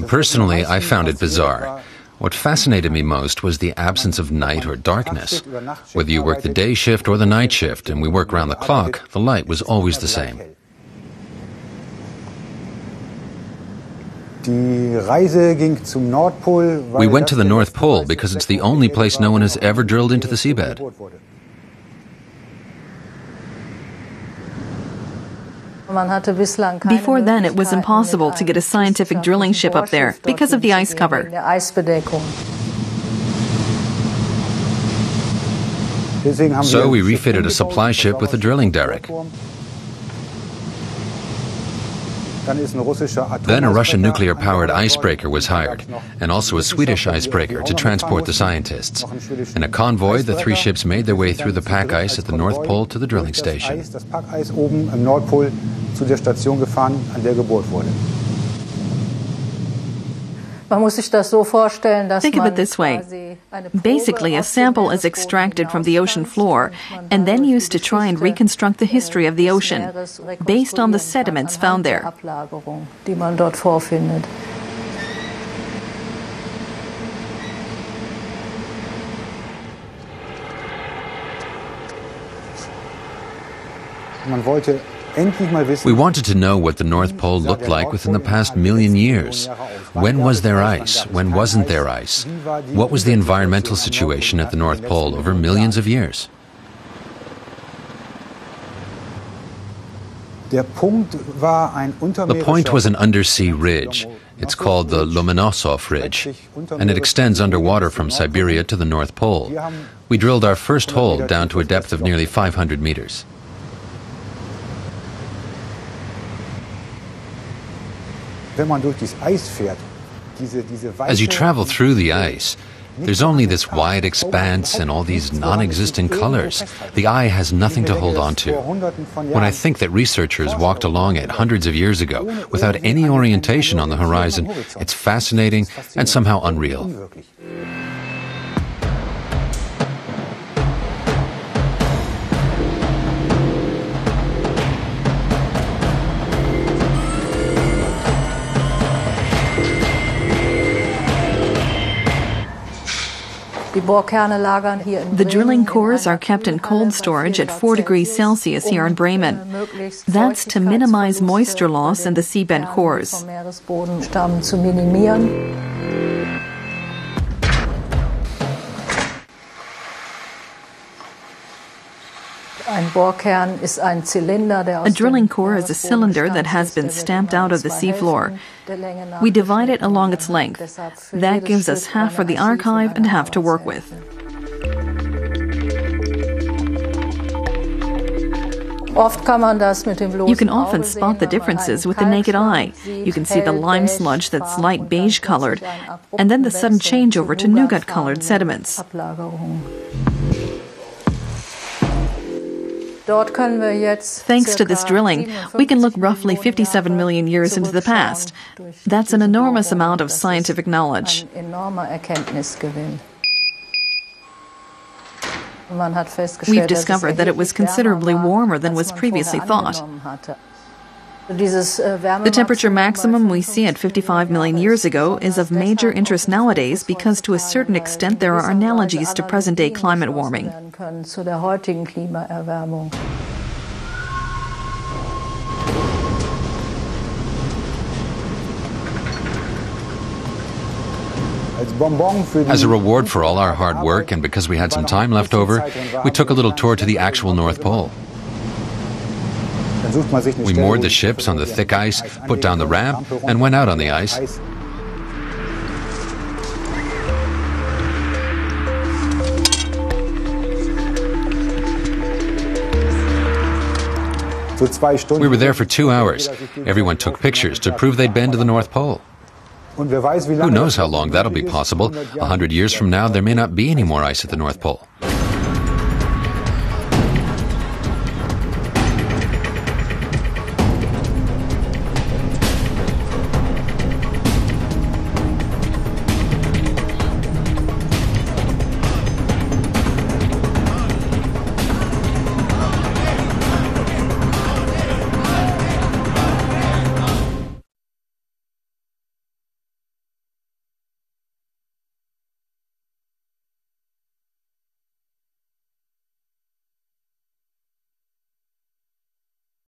Personally, I found it bizarre. What fascinated me most was the absence of night or darkness. Whether you work the day shift or the night shift, and we work round the clock, the light was always the same. We went to the North Pole because it's the only place no one has ever drilled into the seabed. Before then, it was impossible to get a scientific drilling ship up there because of the ice cover. So we refitted a supply ship with a drilling derrick. Then a Russian nuclear-powered icebreaker was hired, and also a Swedish icebreaker to transport the scientists. In a convoy, the three ships made their way through the pack ice at the North Pole to the drilling station. Think of it this way. Basically, a sample is extracted from the ocean floor and then used to try and reconstruct the history of the ocean based on the sediments found there. We wanted to know what the North Pole looked like within the past million years. When was there ice? When wasn't there ice? What was the environmental situation at the North Pole over millions of years? The point was an undersea ridge. It's called the Lomonosov Ridge, and it extends underwater from Siberia to the North Pole. We drilled our first hole down to a depth of nearly 500 meters. As you travel through the ice, there's only this wide expanse and all these non-existent colors. The eye has nothing to hold on to. When I think that researchers walked along it hundreds of years ago without any orientation on the horizon, it's fascinating and somehow unreal. The drilling cores are kept in cold storage at 4 degrees Celsius here in Bremen. That's to minimize moisture loss in the seabed cores. A drilling core is a cylinder that has been stamped out of the seafloor. We divide it along its length. That gives us half for the archive and half to work with. You can often spot the differences with the naked eye. You can see the lime sludge that's light beige colored, and then the sudden changeover to nougat colored sediments. Thanks to this drilling, we can look roughly 57 million years into the past. That's an enormous amount of scientific knowledge. We've discovered that it was considerably warmer than was previously thought. The temperature maximum we see at 55 million years ago is of major interest nowadays because to a certain extent there are analogies to present-day climate warming. As a reward for all our hard work and because we had some time left over, we took a little tour to the actual North Pole. We moored the ships on the thick ice, put down the ramp, and went out on the ice. We were there for 2 hours. Everyone took pictures to prove they'd been to the North Pole. Who knows how long that'll be possible? 100 years from now, there may not be any more ice at the North Pole.